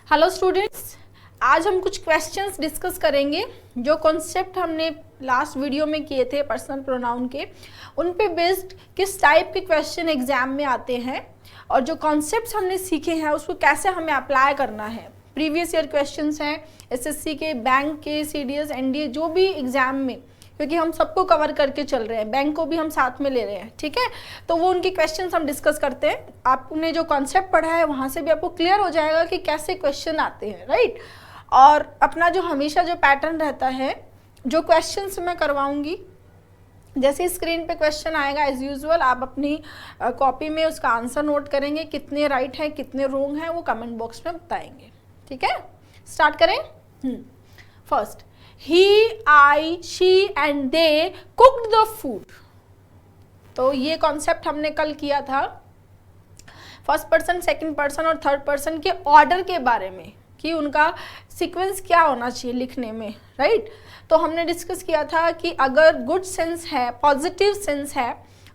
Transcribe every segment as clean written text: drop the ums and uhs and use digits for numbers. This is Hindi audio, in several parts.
हेलो स्टूडेंट्स, आज हम कुछ क्वेश्चंस डिस्कस करेंगे। जो कॉन्सेप्ट हमने लास्ट वीडियो में किए थे पर्सनल प्रोनाउन के, उन पे बेस्ड किस टाइप के क्वेश्चन एग्जाम में आते हैं और जो कॉन्सेप्ट्स हमने सीखे हैं उसको कैसे हमें अप्लाई करना है। प्रीवियस ईयर क्वेश्चंस हैं एसएससी के, बैंक के, सीडीएस, एनडीए, जो भी एग्जाम में, क्योंकि हम सबको कवर करके चल रहे हैं, बैंक को भी हम साथ में ले रहे हैं, ठीक है। तो वो उनके क्वेश्चंस हम डिस्कस करते हैं। आपने जो कॉन्सेप्ट पढ़ा है वहाँ से भी आपको क्लियर हो जाएगा कि कैसे क्वेश्चन आते हैं, राइट। और अपना जो हमेशा जो पैटर्न रहता है, जो क्वेश्चंस मैं करवाऊंगी, जैसे स्क्रीन पे क्वेश्चन आएगा एज यूजुअल आप अपनी कॉपी में उसका आंसर नोट करेंगे, कितने राइट हैं कितने रॉन्ग हैं वो कमेंट बॉक्स में बताएंगे, ठीक है। स्टार्ट करें। First, he, I, she and they cooked the food। तो ये कॉन्सेप्ट हमने कल किया था फर्स्ट पर्सन, सेकंड पर्सन और थर्ड पर्सन के ऑर्डर के बारे में, कि उनका सीक्वेंस क्या होना चाहिए लिखने में, राइट। तो हमने डिस्कस किया था कि अगर गुड सेंस है, पॉजिटिव सेंस है,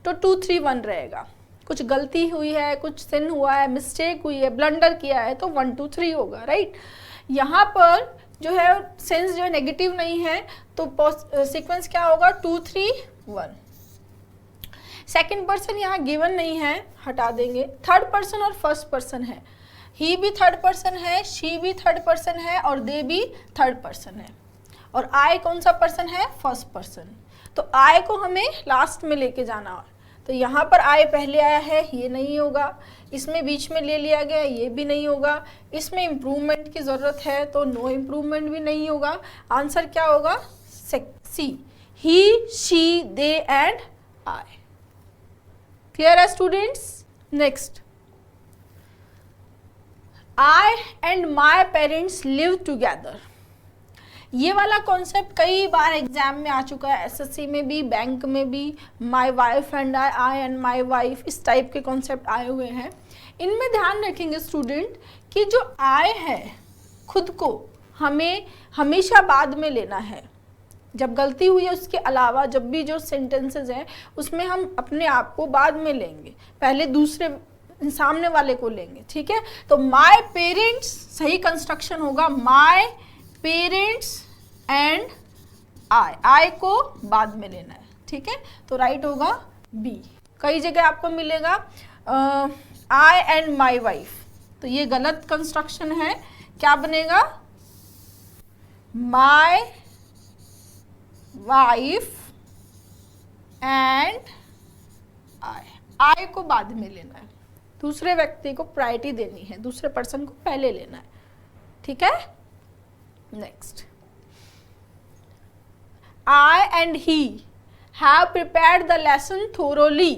तो 2, 3, 1 रहेगा। कुछ गलती हुई है, कुछ सिन हुआ है, मिस्टेक हुई है, ब्लंडर किया है, तो 1, 2, 3 होगा, राइट। यहाँ पर जो है सेंस जो है नेगेटिव नहीं है, तो सीक्वेंस क्या होगा? 2, 3, 1। सेकंड पर्सन यहाँ गिवन नहीं है, हटा देंगे। थर्ड पर्सन और फर्स्ट पर्सन है, ही भी थर्ड पर्सन है, शी भी थर्ड पर्सन है और दे भी थर्ड पर्सन है। और आई कौन सा पर्सन है? First person. तो आई को हमें लास्ट में लेके जाना है। तो यहाँ पर आई पहले आया है, ये नहीं होगा। इसमें बीच में ले लिया गया, ये भी नहीं होगा। इसमें इम्प्रूवमेंट की ज़रूरत है, तो नो इम्प्रूवमेंट भी नहीं होगा। आंसर क्या होगा? C, he, she, they and I. Clear है students? Next, I and my parents live together. ये वाला कॉन्सेप्ट कई बार एग्जाम में आ चुका है, एसएससी में भी, बैंक में भी। My wife and I and my wife, इस टाइप के कॉन्सेप्ट आए हुए हैं। इनमें ध्यान रखेंगे स्टूडेंट कि जो आई है खुद को हमें हमेशा बाद में लेना है। जब गलती हुई है उसके अलावा जब भी जो सेंटेंसेस हैं उसमें हम अपने आप को बाद में लेंगे, पहले दूसरे सामने वाले को लेंगे, ठीक है। तो माई पेरेंट्स सही कंस्ट्रक्शन होगा, माई पेरेंट्स एंड आई को बाद में लेना है, ठीक है। तो राइट होगा बी। कई जगह आपको मिलेगा आई एंड माई वाइफ, तो ये गलत कंस्ट्रक्शन है। क्या बनेगा? माई वाइफ एंड आई को बाद में लेना है, दूसरे व्यक्ति को प्रायोरिटी देनी है, दूसरे पर्सन को पहले लेना है, ठीक है। Next, I and he have prepared the lesson thoroughly।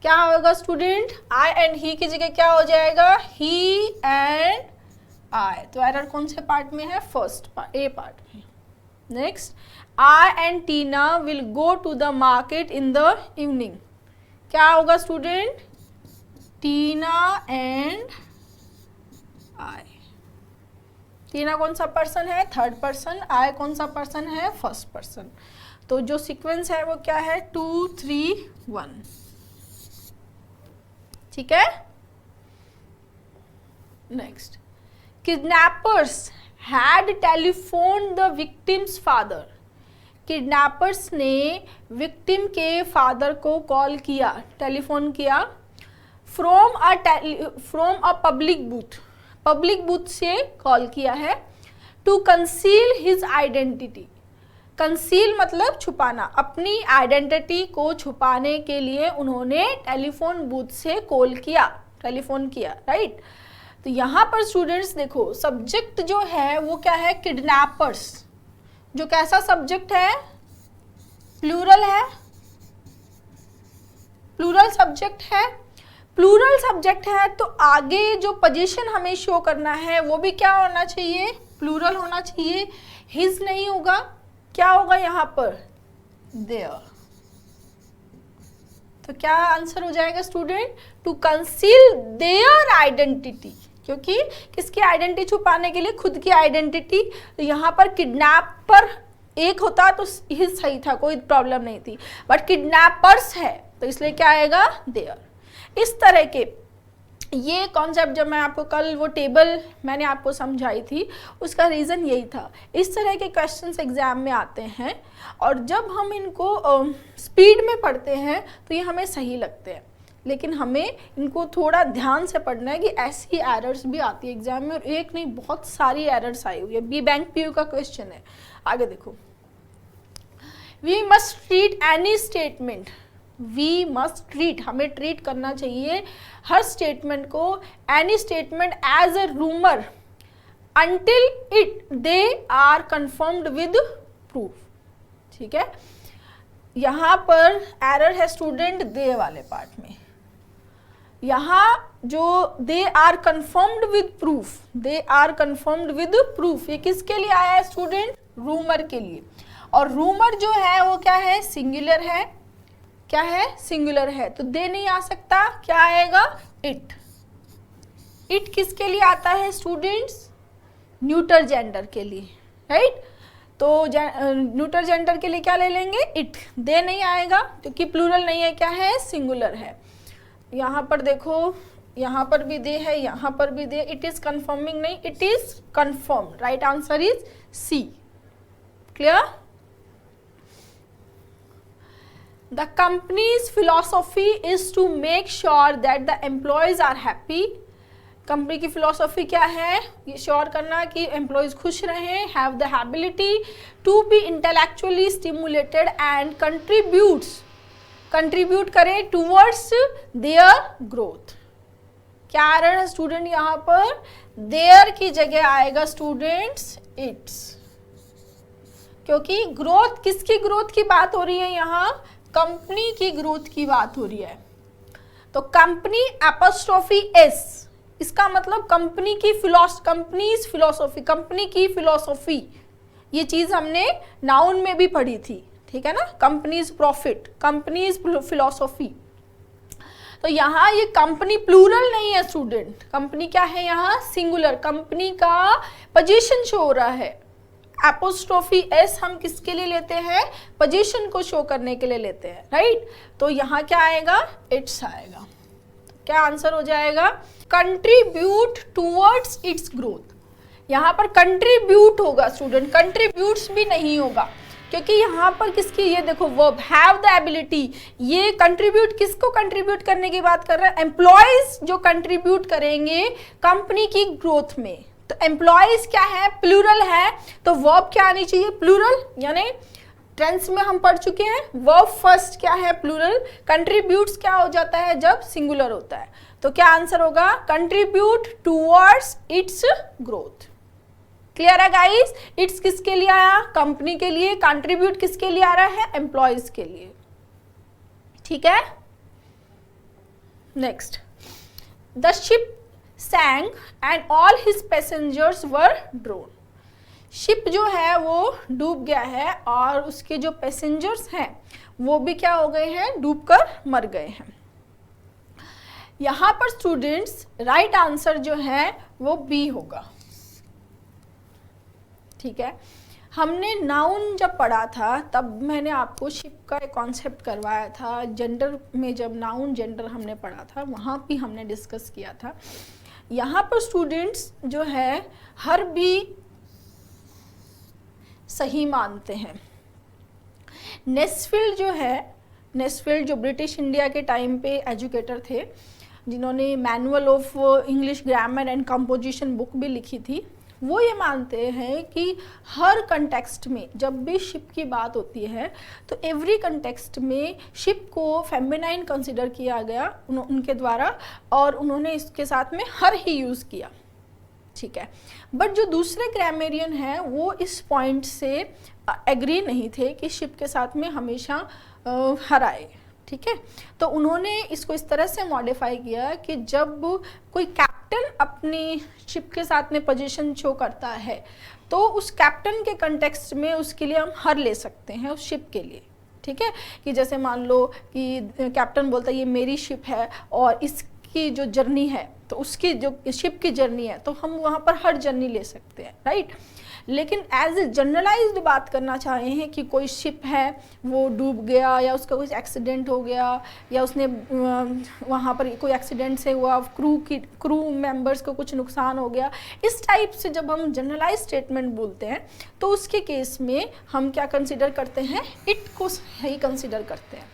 क्या होगा स्टूडेंट? I and he की जगह क्या हो जाएगा? He and I। तो एरर कौन से पार्ट में है? फर्स्ट पार्ट, ए पार्ट में। Next, I and Tina will go to the market in the evening। क्या होगा स्टूडेंट? Tina and I। टीना कौन सा पर्सन है? Third person. आई कौन सा पर्सन है? First person. तो जो सीक्वेंस है वो क्या है? 2, 3, 1, ठीक है। Next, kidnappers had telephone the victim's father. Kidnappers ने विक्टिम के फादर को कॉल किया, टेलीफोन किया, from a public booth, public booth से कॉल किया है। To conceal his identity. Conceal मतलब छुपाना, अपनी आइडेंटिटी को छुपाने के लिए उन्होंने टेलीफोन बूथ से कॉल किया, टेलीफोन किया, राइट। तो यहाँ पर स्टूडेंट्स देखो, सब्जेक्ट जो है वो क्या है? किडनैपर्स। जो कैसा सब्जेक्ट है? प्लूरल है, प्लूरल सब्जेक्ट है। प्लूरल सब्जेक्ट है तो आगे जो पोजीशन हमें शो करना है वो भी क्या होना चाहिए? प्लूरल होना चाहिए। हिज नहीं होगा, क्या होगा यहाँ पर? देयर। तो क्या आंसर हो जाएगा student? To conceal their identity, क्योंकि किसकी आइडेंटिटी छुपाने के लिए? खुद की आइडेंटिटी। तो यहाँ पर किडनैपर एक होता तो हिज सही था, कोई प्रॉब्लम नहीं थी, बट किडनैपर्स है तो इसलिए क्या आएगा? देयर। इस तरह के ये कॉन्सेप्ट जब मैं आपको कल वो टेबल मैंने आपको समझाई थी, उसका रीज़न यही था। इस तरह के क्वेश्चंस एग्जाम में आते हैं और जब हम इनको स्पीड में पढ़ते हैं तो ये हमें सही लगते हैं, लेकिन हमें इनको थोड़ा ध्यान से पढ़ना है कि ऐसी एरर्स भी आती है एग्जाम में, और एक नहीं बहुत सारी एरर्स आई हुई है। बी बैंक पीयू का क्वेश्चन है, आगे देखो। We must treat any statement, we must treat, हमें ट्रीट करना चाहिए हर स्टेटमेंट को, any statement as a rumour until it they are confirmed with proof. ठीक है, यहाँ पर एरर है स्टूडेंट दे वाले पार्ट में। यहाँ जो they are confirmed with proof, they are confirmed with proof, ये किसके लिए आया है स्टूडेंट? रूमर के लिए। और रूमर जो है वो क्या है? सिंगुलर है। क्या है? सिंगुलर है, तो दे नहीं आ सकता, क्या आएगा? इट। इट किसके लिए आता है स्टूडेंट्स? न्यूटर जेंडर के लिए, राइट? तो न्यूटर जेंडर के लिए क्या ले लेंगे? इट। दे नहीं आएगा क्योंकि प्लूरल नहीं है, क्या है? सिंगुलर है। यहाँ पर देखो, यहाँ पर भी दे है, यहाँ पर भी दे। इट इज कंफर्मिंग नहीं, it is confirm. Right answer is C. Clear? The company's philosophy is to make sure that the employees are happy. Company की फिलोसॉफी क्या है? ये श्योर करना कि एम्प्लॉयज खुश रहें, have the ability to be intellectually stimulated and contribute करें टूवर्ड्स देयर ग्रोथ। क्या आ रहा है स्टूडेंट? यहाँ पर देयर की जगह आएगा स्टूडेंट्स इट्स, क्योंकि ग्रोथ, किसकी ग्रोथ की बात हो रही है यहाँ? कंपनी की ग्रोथ की बात हो रही है। तो कंपनी एपोस्ट्रोफी एस, इसका मतलब कंपनी की कंपनीज फिलोसॉफी, कंपनी की फिलोसॉफी, ये चीज हमने नाउन में भी पढ़ी थी, ठीक है ना? Companies profit, companies philosophy. तो यहाँ ये कंपनी प्लूरल नहीं है स्टूडेंट, कंपनी क्या है यहाँ? सिंगुलर। कंपनी का पोजीशन शो हो रहा है। एपोस्ट्रोफी एस हम किसके लिए लेते हैं? पोजीशन को शो करने के लिए लेते हैं, राइट? तो यहाँ क्या आएगा? इट्स आएगा। तो क्या आंसर हो जाएगा? Contribute towards its growth. यहाँ पर कंट्रीब्यूट होगा स्टूडेंट, कंट्रीब्यूट्स भी नहीं होगा, क्योंकि यहाँ पर किसकी, ये देखो वर्ब हैव द एबिलिटी, ये कंट्रीब्यूट किसको कंट्रीब्यूट करने की बात कर रहा है? एम्प्लॉयज जो कंट्रीब्यूट करेंगे कंपनी की ग्रोथ में। तो एम्प्लॉयज क्या है? प्लूरल है, तो वर्ब क्या आनी चाहिए? प्लूरल। यानी टेंस में हम पढ़ चुके हैं, वर्ब फर्स्ट क्या है? प्लूरल। कंट्रीब्यूट्स क्या हो जाता है जब सिंगुलर होता है? तो क्या आंसर होगा? Contribute towards its growth. Clear है गाइस? इट्स किसके लिए आया? कंपनी के लिए। कंट्रीब्यूट किसके लिए आ रहा है? एम्प्लॉयज के लिए। ठीक है, next. The ship sank and all his passengers were drowned. Ship जो है वो डूब गया है और उसके जो पैसेंजर्स हैं वो भी क्या हो गए हैं? डूबकर मर गए हैं। यहाँ पर स्टूडेंट्स राइट आंसर जो है वो बी होगा। ठीक है, हमने नाउन जब पढ़ा था तब मैंने आपको शिप का एक कॉन्सेप्ट करवाया था। जेंडर में जब नाउन जेंडर हमने पढ़ा था वहाँ भी हमने डिस्कस किया था। यहाँ पर स्टूडेंट्स जो है हर भी सही मानते हैं। नेस्फील्ड जो है, नेस्फील्ड जो ब्रिटिश इंडिया के टाइम पे एजुकेटर थे, जिन्होंने manual of English grammar and composition book भी लिखी थी, वो ये मानते हैं कि हर कंटेक्स्ट में जब भी शिप की बात होती है तो एवरी कंटेक्स्ट में शिप को फेमिनाइन कंसिडर किया गया उनके द्वारा, और उन्होंने इसके साथ में हर ही यूज़ किया। ठीक है, बट जो दूसरे ग्रामेरियन हैं वो इस पॉइंट से एग्री नहीं थे कि शिप के साथ में हमेशा हर आए। ठीक है, तो उन्होंने इसको इस तरह से मॉडिफाई किया कि जब कोई कैप्टन अपनी शिप के साथ में पोजीशन शो करता है तो उस कैप्टन के कंटेक्स्ट में उसके लिए हम हर ले सकते हैं उस शिप के लिए। ठीक है, कि जैसे मान लो कि कैप्टन बोलता है ये मेरी शिप है और इस उसकी जो जर्नी है, तो उसकी जो शिप की जर्नी है, तो हम वहाँ पर हर जर्नी ले सकते हैं, राइट। लेकिन एज ए जनरलाइज्ड बात करना चाहे हैं कि कोई शिप है वो डूब गया, या उसका कुछ एक्सीडेंट हो गया, या उसने वहाँ पर कोई एक्सीडेंट से हुआ, क्रू मेंबर्स को कुछ नुकसान हो गया, इस टाइप से जब हम जनरलाइज स्टेटमेंट बोलते हैं तो उसके केस में हम क्या कंसिडर करते हैं, इट को ही कंसिडर करते हैं,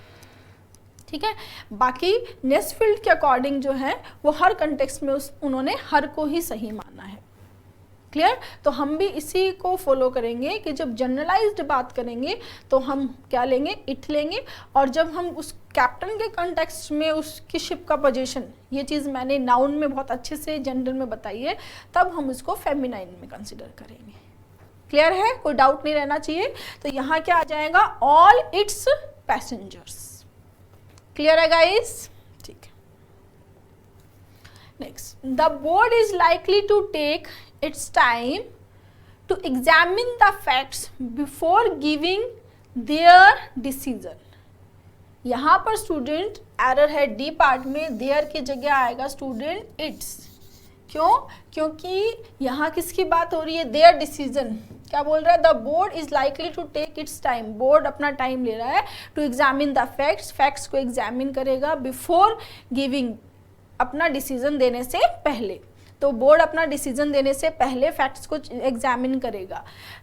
ठीक है। बाकी नेस्फील्ड के अकॉर्डिंग जो है वो हर कंटेक्स्ट में उन्होंने हर को ही सही माना है। क्लियर। तो हम भी इसी को फॉलो करेंगे कि जब जनरलाइज्ड बात करेंगे तो हम क्या लेंगे, इट लेंगे, और जब हम उस कैप्टन के कंटेक्स्ट में उसकी शिप का पोजीशन, ये चीज़ मैंने नाउन में बहुत अच्छे से जनरल में बताई है, तब हम इसको फेमिनाइन में कंसिडर करेंगे। क्लियर है, कोई डाउट नहीं रहना चाहिए। तो यहाँ क्या आ जाएगा, ऑल इट्स पैसेंजर्स। क्लियर है गाइस, ठीक है। Next, the board is likely to take its time to examine the facts before giving their decision। यहाँ पर स्टूडेंट एरर है, डी पार्ट में देयर की जगह आएगा स्टूडेंट इट्स। क्यों? क्योंकि यहाँ किसकी बात हो रही है, देयर डिसीजन। क्या बोल रहा है, the board is likely to take its time, board अपना टाइम ले रहा है to examine the facts, facts को एग्जामिन करेगा बिफोर गिविंग, अपना डिसीजन देने से पहले। तो बोर्ड अपना डिसीजन देने से पहले फैक्ट्स को एग्जामिन करेगा।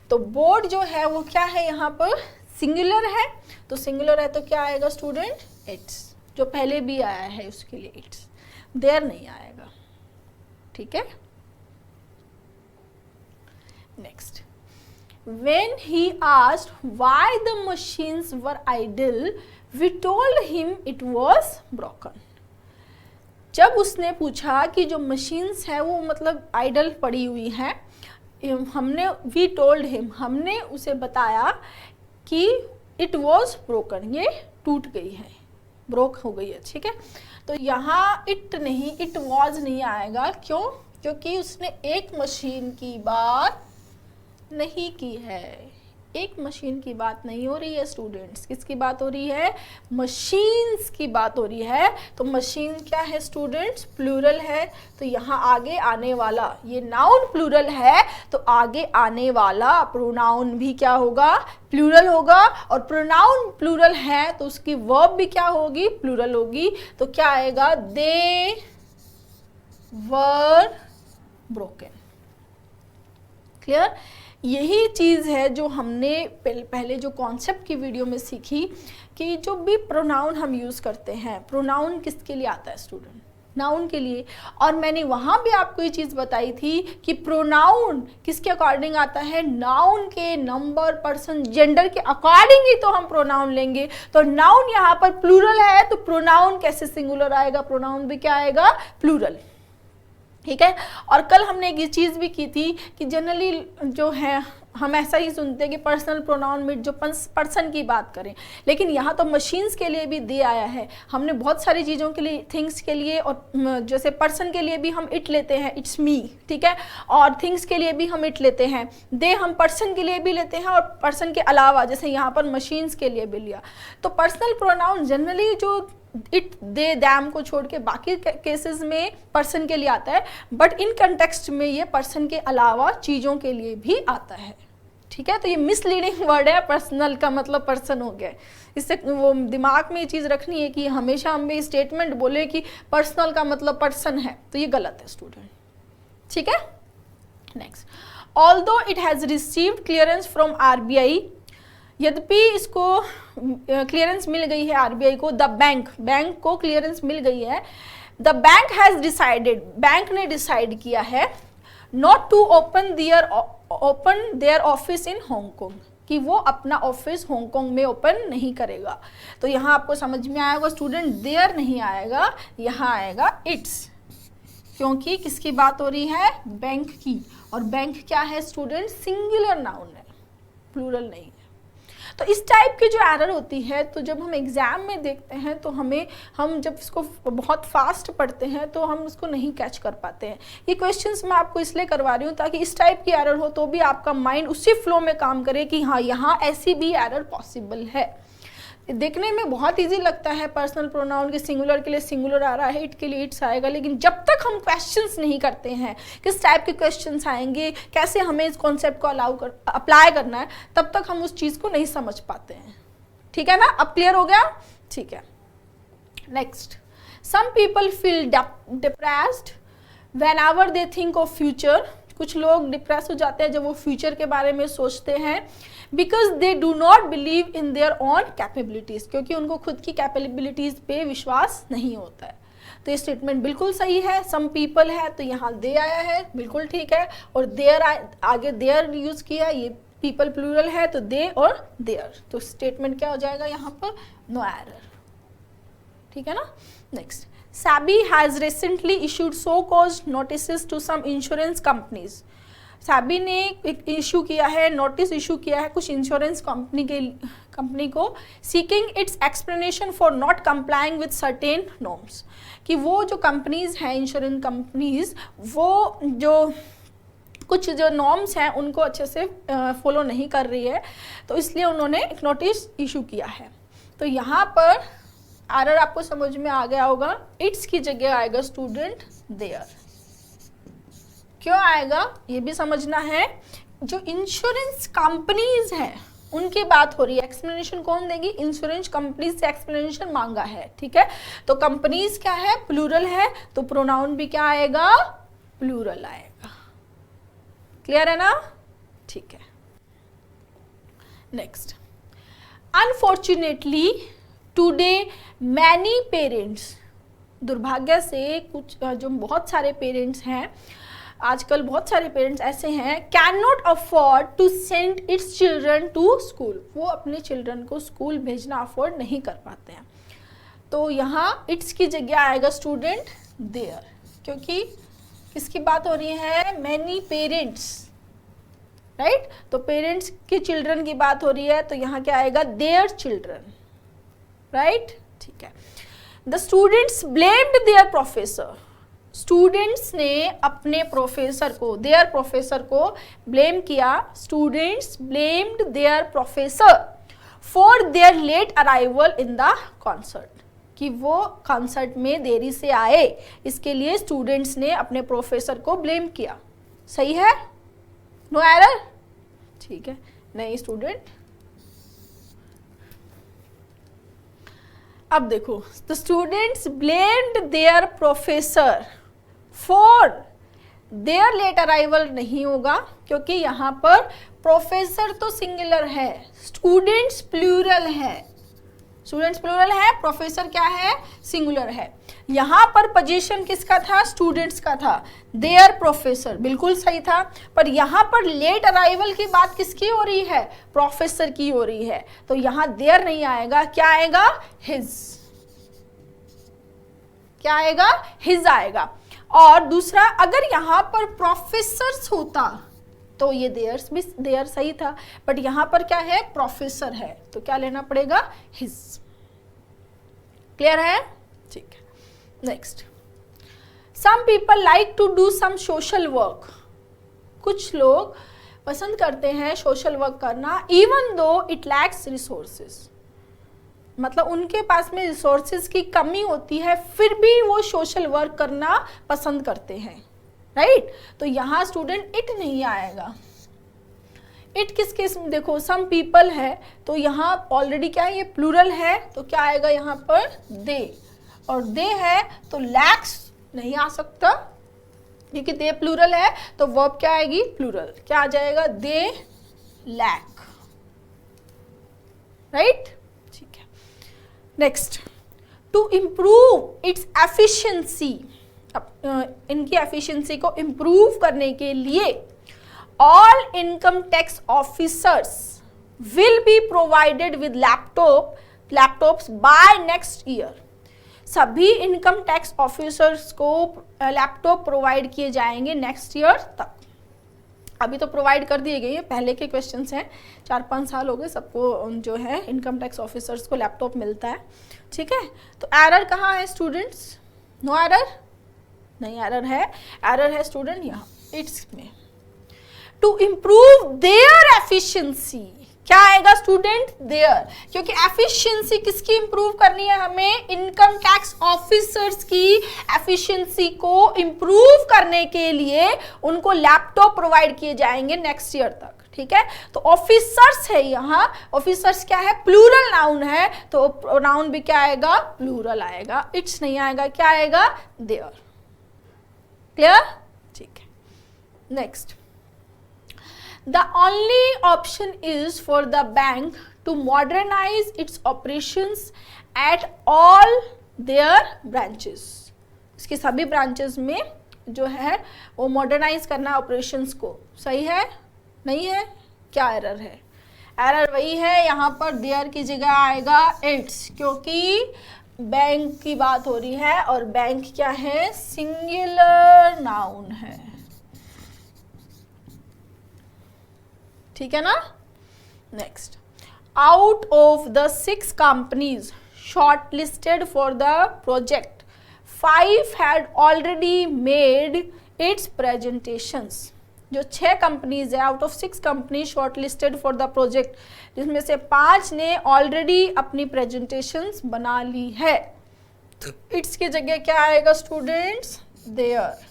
तो बोर्ड जो है वो क्या है, यहाँ पर सिंगुलर है, तो सिंगुलर है तो क्या आएगा स्टूडेंट, इट्स, जो पहले भी आया है उसके लिए इट्स, देयर नहीं आएगा, ठीक है। Next, when he asked why the machines were idle, we told him it was broken. जब उसने पूछा कि जो मशीन्स है वो मतलब आइडल पड़ी हुई हैं, हमने वी टोल्ड हिम, हमने उसे बताया कि इट वॉज ब्रोकन, ये टूट गई है, ब्रोक हो गई है, ठीक है। तो यहाँ इट नहीं, इट वॉज नहीं आएगा। क्यों? क्योंकि उसने एक मशीन की बात नहीं की है, एक मशीन की बात नहीं हो रही है स्टूडेंट्स, किसकी बात हो रही है, मशीन्स की बात हो रही है। तो मशीन क्या है स्टूडेंट्स, प्लूरल है, तो यहाँ आगे आने वाला, ये नाउन प्लूरल है तो आगे आने वाला प्रोनाउन भी क्या होगा, प्लूरल होगा, और प्रोनाउन प्लूरल है तो उसकी वर्ब भी क्या होगी, प्लूरल होगी। तो क्या आएगा, दे वर ब्रोकन। क्लियर। यही चीज़ है जो हमने पहले जो कॉन्सेप्ट की वीडियो में सीखी कि जो भी प्रोनाउन हम यूज़ करते हैं, प्रोनाउन किसके लिए आता है स्टूडेंट, नाउन के लिए। और मैंने वहाँ भी आपको ये चीज़ बताई थी कि प्रोनाउन किसके अकॉर्डिंग आता है, नाउन के नंबर, पर्सन, जेंडर के अकॉर्डिंग ही तो हम प्रोनाउन लेंगे। तो नाउन यहाँ पर प्लूरल है तो प्रोनाउन कैसे सिंगुलर आएगा, प्रोनाउन भी क्या आएगा, प्लूरल, ठीक है। और कल हमने एक ये चीज़ भी की थी कि जनरली जो है हम ऐसा ही सुनते हैं कि पर्सनल प्रोनाउन में जो पर्सन की बात करें, लेकिन यहाँ तो मशीन्स के लिए भी दे आया है। हमने बहुत सारी चीज़ों के लिए, थिंग्स के लिए, और जैसे पर्सन के लिए भी हम इट लेते हैं, इट्स मी, ठीक है, और थिंग्स के लिए भी हम इट लेते हैं, दे हम पर्सन के लिए भी लेते हैं, और पर्सन के अलावा जैसे यहाँ पर मशीन्स के लिए भी लिया। तो पर्सनल प्रोनाउन जनरली जो इट, दे, दैम को छोड़ के बाकी केसेस में पर्सन के लिए आता है, बट इन कंटेक्स्ट में ये पर्सन के अलावा चीज़ों के लिए भी आता है, ठीक है। तो ये मिसलीडिंग वर्ड है, पर्सनल का मतलब पर्सन हो गया। इससे वो दिमाग में ये चीज़ रखनी है कि हमेशा हम भी स्टेटमेंट बोले कि पर्सनल का मतलब पर्सन है, तो ये गलत है स्टूडेंट, ठीक है। Next, although it has received clearance from RBI, यद्यपि इसको क्लियरेंस मिल गई है RBI को, द बैंक को क्लियरेंस मिल गई है, the bank has decided, bank ने डिसाइड किया है not to open their office in Hong Kong, कि वो अपना ऑफिस हांगकांग में ओपन नहीं करेगा। तो यहाँ आपको समझ में आएगा स्टूडेंट, देयर नहीं आएगा, यहाँ आएगा इट्स, क्योंकि किसकी बात हो रही है, बैंक की, और बैंक क्या है स्टूडेंट, सिंगुलर नाउन है, प्लूरल नहीं है। तो इस टाइप की जो एरर होती है, तो जब हम एग्ज़ाम में देखते हैं तो हम जब इसको बहुत फास्ट पढ़ते हैं तो हम उसको नहीं कैच कर पाते हैं। ये क्वेश्चंस मैं आपको इसलिए करवा रही हूँ ताकि इस टाइप की एरर हो तो भी आपका माइंड उसी फ्लो में काम करे कि हाँ, यहाँ ऐसी भी एरर पॉसिबल है। देखने में बहुत इजी लगता है, पर्सनल प्रोनाउन के सिंगुलर के लिए सिंगुलर आ रहा है, इट के लिए इट्स आएगा, लेकिन जब तक हम क्वेश्चंस नहीं करते हैं किस टाइप के क्वेश्चंस आएंगे, कैसे हमें इस कॉन्सेप्ट को अप्लाई करना है, तब तक हम उस चीज़ को नहीं समझ पाते हैं। ठीक है ना, अब क्लियर हो गया? ठीक है। Next, some people feel depressed whenever they think of future. कुछ लोग डिप्रेस हो जाते हैं जब वो फ्यूचर के बारे में सोचते हैं, because they do not believe in their own capabilities, क्योंकि उनको खुद की कैपेबिलिटीज पे विश्वास नहीं होता है। तो ये स्टेटमेंट बिल्कुल सही है। सम पीपल है तो यहाँ दे आया है, बिल्कुल ठीक है, और देयर आगे देयर यूज किया, ये पीपल प्लूरल है तो दे और देयर, तो स्टेटमेंट क्या हो जाएगा यहाँ पर? No error. ठीक है ना। Next, SEBI has recently issued so-called notices to some insurance companies. SEBI ने एक इशू किया है, नोटिस इशू किया है कुछ इंश्योरेंस कंपनी को, seeking it's explanation for not complying with certain norms, कि वो जो कंपनीज हैं इंश्योरेंस कंपनीज, वो जो कुछ जो नॉर्म्स हैं उनको अच्छे से फॉलो नहीं कर रही है, तो इसलिए उन्होंने एक नोटिस इशू किया है। तो यहाँ पर एरर आपको समझ में आ गया होगा, इट्स की जगह आएगा स्टूडेंट देयर। क्यों आएगा ये भी समझना है। जो इंश्योरेंस कंपनीज हैं उनकी बात हो रही है, एक्सप्लेनेशन कौन देगी? इंश्योरेंस कंपनीज से एक्सप्लेनेशन मांगा है। ठीक है, तो कंपनीज क्या है? प्लूरल है, तो प्रोनाउन भी क्या आएगा? प्लूरल आएगा। क्लियर है ना? ठीक है। Next, unfortunately today many parents, दुर्भाग्य से कुछ जो बहुत सारे पेरेंट्स हैं आजकल, बहुत सारे पेरेंट्स ऐसे हैं, can not afford to send its children to school, वो अपने चिल्ड्रन को स्कूल भेजना अफोर्ड नहीं कर पाते हैं। तो यहाँ इट्स की जगह आएगा स्टूडेंट देयर, क्योंकि किसकी बात हो रही है? Many parents, right. तो पेरेंट्स के चिल्ड्रन की बात हो रही है, तो यहाँ क्या आएगा? Their children, right. ठीक है। The students blamed their professor, students ने अपने प्रोफेसर को, देयर प्रोफेसर को ब्लेम किया। Students blamed their professor for their late arrival in the concert, कि वो कॉन्सर्ट में देरी से आए, इसके लिए स्टूडेंट्स ने अपने प्रोफेसर को ब्लेम किया। सही है? No error? ठीक है। नहीं स्टूडेंट, अब देखो, the students blamed their professor for their late arrival नहीं होगा, क्योंकि यहाँ पर प्रोफेसर तो सिंगुलर है, स्टूडेंट्स प्लूरल है, स्टूडेंट्स प्लूरल है, प्रोफेसर क्या है? सिंगुलर है। यहाँ पर पोजीशन किसका था? स्टूडेंट्स का था, देयर प्रोफेसर, बिल्कुल सही था। पर यहाँ पर लेट अराइवल की बात किसकी हो रही है? प्रोफेसर की हो रही है, तो यहाँ देयर नहीं आएगा, क्या आएगा? हिज। क्या आएगा? हिज आएगा। और दूसरा, अगर यहाँ पर प्रोफेसर्स होता तो ये देयर्स भी देयर सही था, बट यहाँ पर क्या है? प्रोफेसर है, तो क्या लेना पड़ेगा? हिज। क्लियर है? ठीक है। Next, some people like to do some social work, कुछ लोग पसंद करते हैं सोशल वर्क करना, even though it lacks resources, मतलब उनके पास में रिसोर्सेज की कमी होती है, फिर भी वो सोशल वर्क करना पसंद करते हैं, राइट। तो यहाँ स्टूडेंट इट नहीं आएगा। इट किस केस में? देखो, सम पीपल है तो यहाँ ऑलरेडी क्या है? ये प्लूरल है, तो क्या आएगा यहाँ पर? दे, और दे है तो लैक्स नहीं आ सकता, क्योंकि दे प्लूरल है, तो वर्ब क्या आएगी? प्लूरल। क्या आ जाएगा? They lack, right. ठीक है। Next, to improve its efficiency, इनकी एफिशिएंसी को इम्प्रूव करने के लिए all income tax officers will be provided with laptops by next year, सभी इनकम टैक्स ऑफिसर्स को लैपटॉप प्रोवाइड किए जाएंगे नेक्स्ट ईयर तक। अभी तो प्रोवाइड कर दिए गए हैं, पहले के क्वेश्चंस हैं, 4-5 साल हो गए सबको जो है इनकम टैक्स ऑफिसर्स को लैपटॉप मिलता है। ठीक है, तो एरर कहाँ है स्टूडेंट्स? No error? नहीं, एरर है, एरर है स्टूडेंट यहाँ इट्स में। टू इम्प्रूव देयर एफिशिएंसी, क्या आएगा स्टूडेंट? देयर। क्योंकि एफिशिएंसी किसकी इंप्रूव करनी है हमें? इनकम टैक्स ऑफिसर्स की एफिशिएंसी को इंप्रूव करने के लिए उनको लैपटॉप प्रोवाइड किए जाएंगे नेक्स्ट ईयर तक, ठीक है। तो ऑफिसर्स है यहाँ, ऑफिसर्स क्या है? प्लूरल नाउन है, तो प्रोनाउन भी क्या आएगा? प्लूरल आएगा, इट्स नहीं आएगा, क्या आएगा? देयर। क्लियर? ठीक है। Next, the only option is for the bank to modernize its operations at all their branches. इसके सभी ब्रांचेस में जो है वो मॉडर्नाइज करना ऑपरेशंस को। सही है? नहीं है? क्या एरर है? एरर वही है, यहाँ पर देयर की जगह आएगा इट्स, क्योंकि बैंक की बात हो रही है और बैंक क्या है? सिंगुलर नाउन है, ठीक है ना। Next, out of the 6 companies short listed for the project 5 had already made it's presentations. जो 6 कंपनीज है, out of 6 company short listed for the project, जिसमें से 5 ने ऑलरेडी अपनी प्रेजेंटेशंस बना ली है। इट्स की जगह क्या आएगा स्टूडेंट्स? देयर,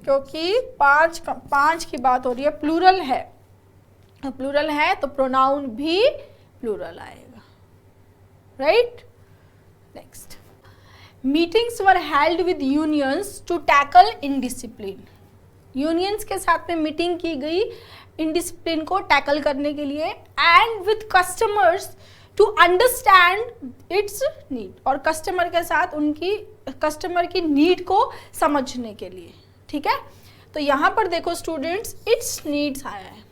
क्योंकि 5 की बात हो रही है, प्लूरल है, प्लूरल है तो प्रोनाउन भी प्लूरल आएगा, right. Next, meetings were held with unions to tackle indiscipline. Unions के साथ में मीटिंग की गई इनडिसिप्लिन को टैकल करने के लिए, and with customers to understand its need, और कस्टमर के साथ उनकी कस्टमर की नीड को समझने के लिए, ठीक है। तो यहाँ पर देखो स्टूडेंट्स, इट्स नीड्स आया है,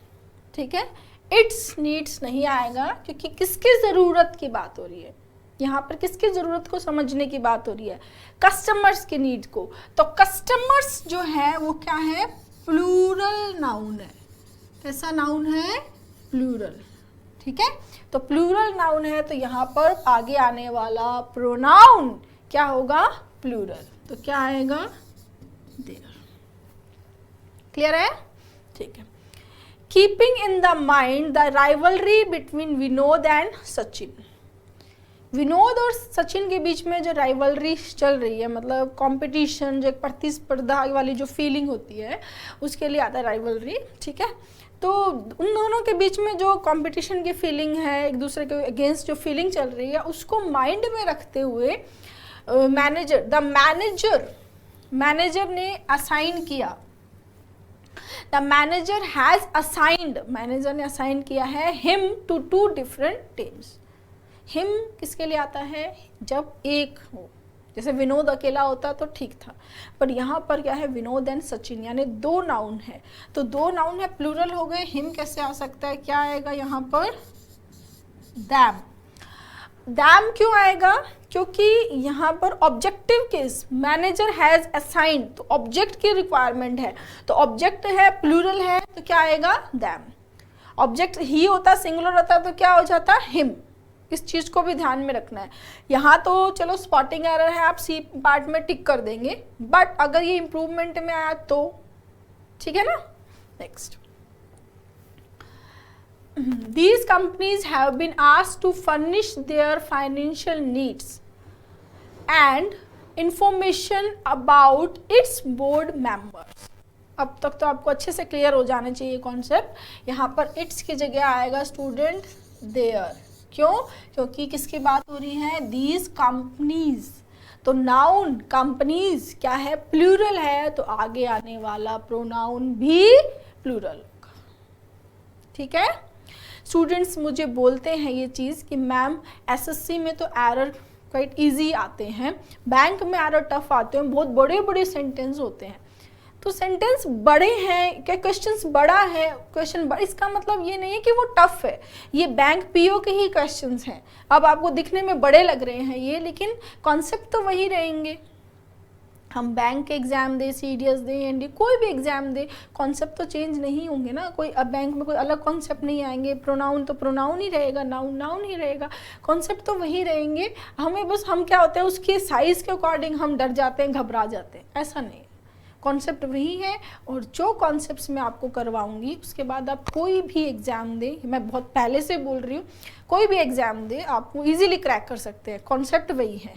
ठीक है। इट्स नीड्स नहीं आएगा क्योंकि किसकी ज़रूरत की बात हो रही है यहाँ पर? किसकी ज़रूरत को समझने की बात हो रही है? कस्टमर्स की नीड को। तो कस्टमर्स जो है वो क्या है? प्लूरल नाउन है। कैसा नाउन है? प्लूरल, ठीक है। तो प्लूरल नाउन है तो यहाँ पर आगे आने वाला प्रोनाउन क्या होगा? प्लूरल। तो क्या आएगा? देयर। क्लियर है? ठीक है। Keeping in the mind the rivalry between Vinod and Sachin. Vinod और सचिन के बीच में जो राइवलरी चल रही है, मतलब कंपटीशन, जो एक प्रतिस्पर्धा वाली जो फीलिंग होती है, उसके लिए आता है राइवलरी, ठीक है। तो उन दोनों के बीच में जो कंपटीशन की फीलिंग है, एक दूसरे के अगेंस्ट जो फीलिंग चल रही है, उसको माइंड में रखते हुए मैनेजर ने असाइन किया, the manager has assigned, manager ने असाइन किया है him to 2 different teams. Him किसके लिए आता है? जब एक हो, जैसे विनोद अकेला होता तो ठीक था, पर यहाँ पर क्या है? विनोद एंड सचिन, यानी 2 नाउन है, तो 2 नाउन है, प्लूरल हो गए। हिम कैसे आ सकता है? क्या आएगा यहाँ पर? दैम। दैम क्यों आएगा? क्योंकि यहाँ पर objective case, manager has assigned, तो ऑब्जेक्ट की रिक्वायरमेंट है, तो ऑब्जेक्ट है, प्लूरल है, तो क्या आएगा? दैम। ऑब्जेक्ट ही होता, सिंगुलर होता तो क्या हो जाता? हिम। इस चीज को भी ध्यान में रखना है। यहाँ तो चलो स्पॉटिंग एरर है, आप सी पार्ट में टिक कर देंगे, बट अगर ये इंप्रूवमेंट में आया तो ठीक है ना। Next, these companies have been asked to furnish their financial needs and information about its board members। अब तक तो आपको अच्छे से क्लियर हो जाने चाहिए कॉन्सेप्ट। यहाँ पर इट्स की जगह आएगा स्टूडेंट देयर। क्यों? क्योंकि किसकी बात हो रही है? these companies। तो नाउन कंपनीज क्या है? प्लूरल है, तो आगे आने वाला प्रोनाउन भी प्लूरल होगा, ठीक है। स्टूडेंट्स मुझे बोलते हैं ये चीज़ कि मैम एसएससी में तो एरर क्वाइट इजी आते हैं, बैंक में एरर टफ आते हैं, बहुत बड़े बड़े सेंटेंस होते हैं। तो सेंटेंस बड़े हैं क्या? क्वेश्चंस बड़ा है, क्वेश्चन बड़ा, इसका मतलब ये नहीं है कि वो टफ है। ये बैंक पीओ के ही क्वेश्चंस हैं। अब आपको दिखने में बड़े लग रहे हैं ये, लेकिन कॉन्सेप्ट तो वही रहेंगे। हम बैंक के एग्जाम दे, सीडीएस दे, एनडी, कोई भी एग्जाम दे, कॉन्सेप्ट तो चेंज नहीं होंगे ना। कोई अब बैंक में कोई अलग कॉन्सेप्ट नहीं आएंगे। प्रोनाउन तो प्रोनाउन ही रहेगा, नाउन नाउन ही रहेगा, कॉन्सेप्ट तो वही रहेंगे। हमें बस हम क्या होते हैं उसके साइज के अकॉर्डिंग हम डर जाते हैं, घबरा जाते हैं, ऐसा नहीं। कॉन्सेप्ट वही है, और जो कॉन्सेप्ट्स मैं आपको करवाऊंगी उसके बाद आप कोई भी एग्जाम दे, मैं बहुत पहले से बोल रही हूँ, कोई भी एग्जाम दे आपको इजीली क्रैक कर सकते हैं। कॉन्सेप्ट वही है।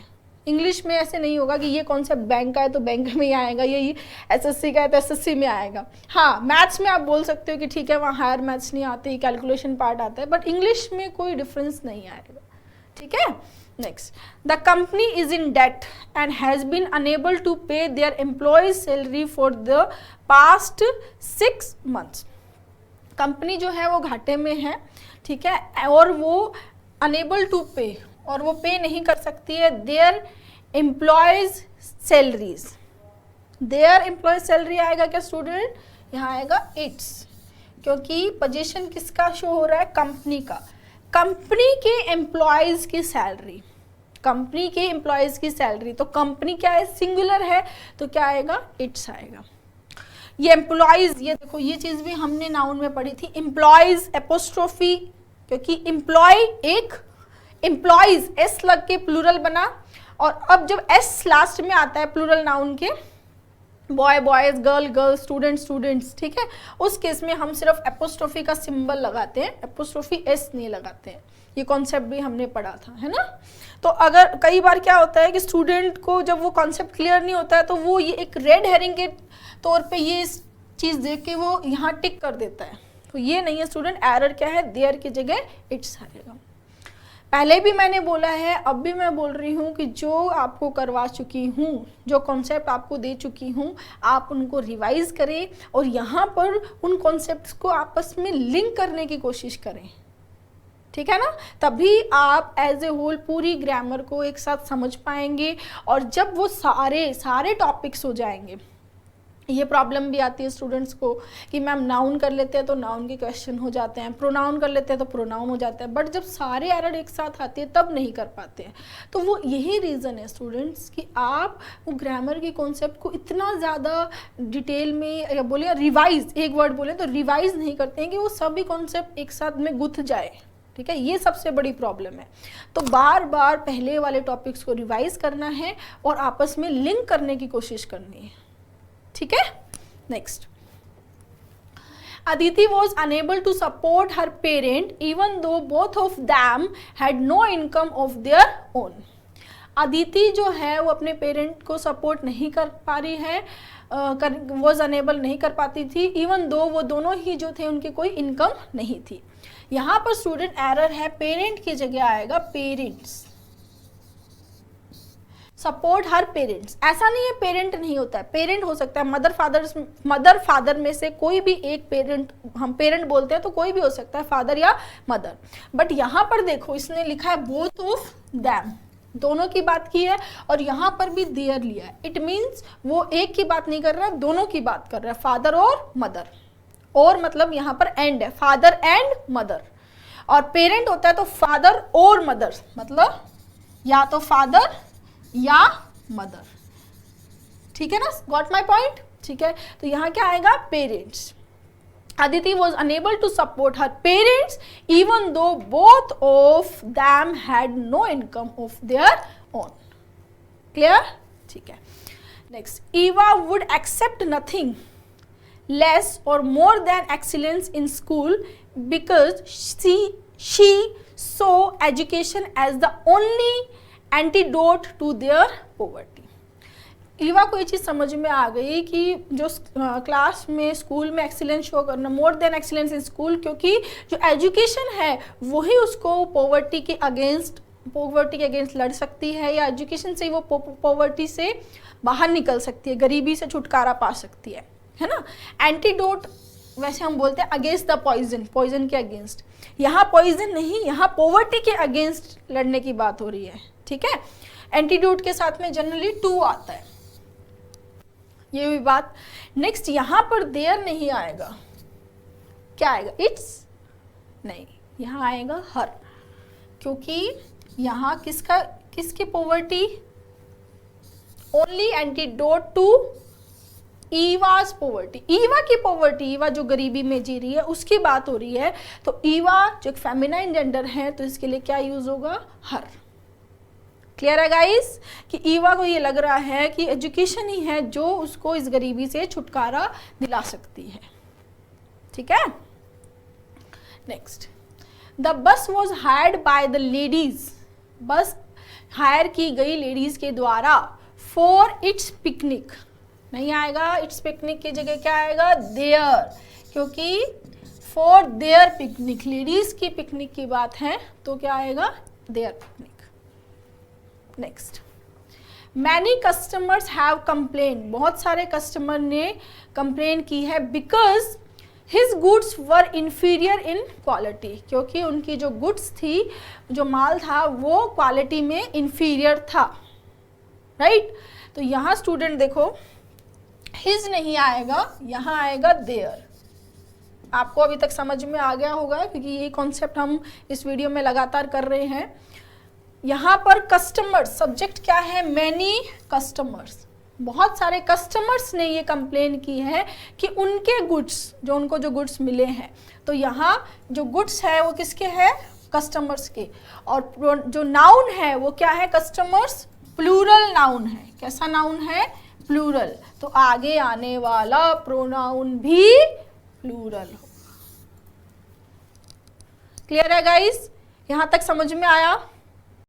इंग्लिश में ऐसे नहीं होगा कि ये कॉन्सेप्ट बैंक का है तो बैंक में ही आएगा, यही एसएससी का है तो एसएससी में आएगा। हाँ, मैथ्स में आप बोल सकते हो कि ठीक है वहाँ हायर मैथ्स नहीं आते, कैलकुलेशन पार्ट आता है, बट इंग्लिश में कोई डिफरेंस नहीं आएगा। ठीक है। Next, the company is in debt and has been unable to pay their employees salary for the past 6 months। Company जो है वो घाटे में है, ठीक है, और वो अनेबल टू पे, और वो पे नहीं कर सकती है their employees salaries. There employees salary आएगा क्या स्टूडेंट? यहाँ आएगा इट्स, क्योंकि पोजीशन किसका शो हो रहा है? कंपनी का। कंपनी के एम्प्लॉयज की सैलरी, कंपनी के एम्प्लॉयज की सैलरी, तो कंपनी क्या है? सिंगुलर है, तो क्या आएगा? इट्स आएगा। ये एम्प्लॉयज, ये देखो ये चीज भी हमने नाउन में पढ़ी थी, एम्प्लॉयज एपोस्ट्रोफी, क्योंकि एम्प्लॉय एक, एम्प्लॉयज एस लग के प्लूरल बना, और अब जब एस लास्ट में आता है प्लूरल नाउन के, boy boys, girl girl, student students, ठीक है, उस केस में हम सिर्फ एपोस्ट्रोफी का सिंबल लगाते हैं, एपोस्ट्रोफी एस नहीं लगाते हैं। ये कॉन्सेप्ट भी हमने पढ़ा था, है ना। तो अगर कई बार क्या होता है कि स्टूडेंट को जब वो कॉन्सेप्ट क्लियर नहीं होता है तो वो ये एक रेड हेरिंग के तौर पे ये चीज़ देख के वो यहाँ टिक कर देता है, तो ये नहीं है स्टूडेंट। एरर क्या है? देयर की जगह इट्स आएगा। पहले भी मैंने बोला है, अब भी मैं बोल रही हूँ कि जो आपको करवा चुकी हूँ, जो कॉन्सेप्ट आपको दे चुकी हूँ, आप उनको रिवाइज करें और यहाँ पर उन कॉन्सेप्ट्स को आपस में लिंक करने की कोशिश करें। ठीक है ना, तभी आप एज ए होल पूरी ग्रामर को एक साथ समझ पाएंगे। और जब वो सारे टॉपिक्स हो जाएंगे, ये प्रॉब्लम भी आती है स्टूडेंट्स को कि मैम नाउन कर लेते हैं तो नाउन के क्वेश्चन हो जाते हैं, प्रोनाउन कर लेते हैं तो प्रोनाउन हो जाते हैं, बट जब सारे एरर एक साथ आते हैं तब नहीं कर पाते हैं। तो वो यही रीज़न है स्टूडेंट्स कि आप वो ग्रामर के कॉन्सेप्ट को इतना ज़्यादा डिटेल में, या बोले रिवाइज, एक वर्ड बोले तो रिवाइज नहीं करते हैं कि वो सभी कॉन्सेप्ट एक साथ में गुथ जाए। ठीक है, ये सबसे बड़ी प्रॉब्लम है। तो बार बार पहले वाले टॉपिक्स को रिवाइज करना है और आपस में लिंक करने की कोशिश करनी है। ठीक है, next, Aditi was unable to support her parent even though both of them had no income of their own. Aditi जो है वो अपने पेरेंट को सपोर्ट नहीं कर पा रही है, वॉज अनेबल नहीं कर पाती थी, इवन दो वो दोनों ही जो थे उनकी कोई इनकम नहीं थी। यहाँ पर स्टूडेंट एरर है, पेरेंट की जगह आएगा पेरेंट्स। सपोर्ट हर पेरेंट्स, ऐसा नहीं है पेरेंट नहीं होता है, पेरेंट हो सकता है, मदर फादर में से कोई भी एक पेरेंट, हम पेरेंट बोलते हैं तो कोई भी हो सकता है, फादर या मदर। बट यहाँ पर देखो इसने लिखा है बोथ ऑफ दैम, दोनों की बात की है, और यहाँ पर भी देयर लिया है। इट मीन्स वो एक की बात नहीं कर रहा है, दोनों की बात कर रहा है, फादर और मदर। और मतलब यहाँ पर एंड है, फादर एंड मदर। और पेरेंट होता है तो फादर और मदर, मतलब या तो फादर या मदर। ठीक है ना, गॉट माई पॉइंट। ठीक है, तो यहाँ क्या आएगा? Parents. Aditi was unable to support her parents even though both of them had no income of their own. Clear? ठीक है। Next, Eva would accept nothing less or more than excellence in school because she saw education as the only antidote to their poverty. ईवा को ये चीज़ समझ में आ गई कि जो क्लास में, स्कूल में एक्सीलेंस शो करना, more than excellence in school, क्योंकि जो एजुकेशन है वही उसको पॉवर्टी के अगेंस्ट लड़ सकती है, या एजुकेशन से ही वो पॉवर्टी से बाहर निकल सकती है, गरीबी से छुटकारा पा सकती है ना। एंटीडोट वैसे हम बोलते हैं अगेंस्ट द पॉइजन, पॉइजन के अगेंस्ट। यहाँ पॉइजन नहीं, यहाँ पॉवर्टी के अगेंस्ट लड़ने की बात हो रही है। ठीक है, एंटीडोट के साथ में जनरली टू आता है, ये भी बात। नेक्स्ट, यहाँ पर देयर नहीं आएगा, क्या आएगा? इट्स नहीं, यहाँ आएगा हर, क्योंकि यहाँ किसकी poverty? Only antidote to Eva's poverty, Eva की पॉवर्टी, ईवा जो गरीबी में जी रही है उसकी बात हो रही है। तो ईवा जो एक फेमिनाइन जेंडर है तो इसके लिए क्या यूज होगा? हर। क्लियर है गाइस कि ईवा को ये लग रहा है कि एजुकेशन ही है जो उसको इस गरीबी से छुटकारा दिला सकती है। ठीक है, next, the bus was hired by the ladies, बस हायर की गई लेडीज के द्वारा फॉर इट्स पिकनिक, नहीं आएगा इट्स पिकनिक की जगह क्या आएगा देयर, क्योंकि फॉर देयर पिकनिक, लेडीज की पिकनिक की बात है तो क्या आएगा their picnic. Next, many customers have complain, बहुत सारे कस्टमर ने कंप्लेन की है because his goods were inferior in quality, क्योंकि उनकी जो गुड्स थी, जो माल था वो क्वालिटी में इंफीरियर था। राइट, तो यहाँ स्टूडेंट देखो हिज नहीं आएगा, यहाँ आएगा देयर। आपको अभी तक समझ में आ गया होगा क्योंकि ये कॉन्सेप्ट हम इस वीडियो में लगातार कर रहे हैं। यहाँ पर कस्टमर्स, सब्जेक्ट क्या है, मैनी कस्टमर्स, बहुत सारे कस्टमर्स ने ये कंप्लेन की है कि उनके गुड्स, जो उनको जो गुड्स मिले हैं, तो यहाँ जो गुड्स है वो किसके हैं, कस्टमर्स के, और जो नाउन है वो क्या है, कस्टमर्स प्लूरल नाउन है। कैसा नाउन है, प्लूरल, तो आगे आने वाला प्रोनाउन भी प्लूरल होगा। क्लियर है गाइस, यहां तक समझ में आया।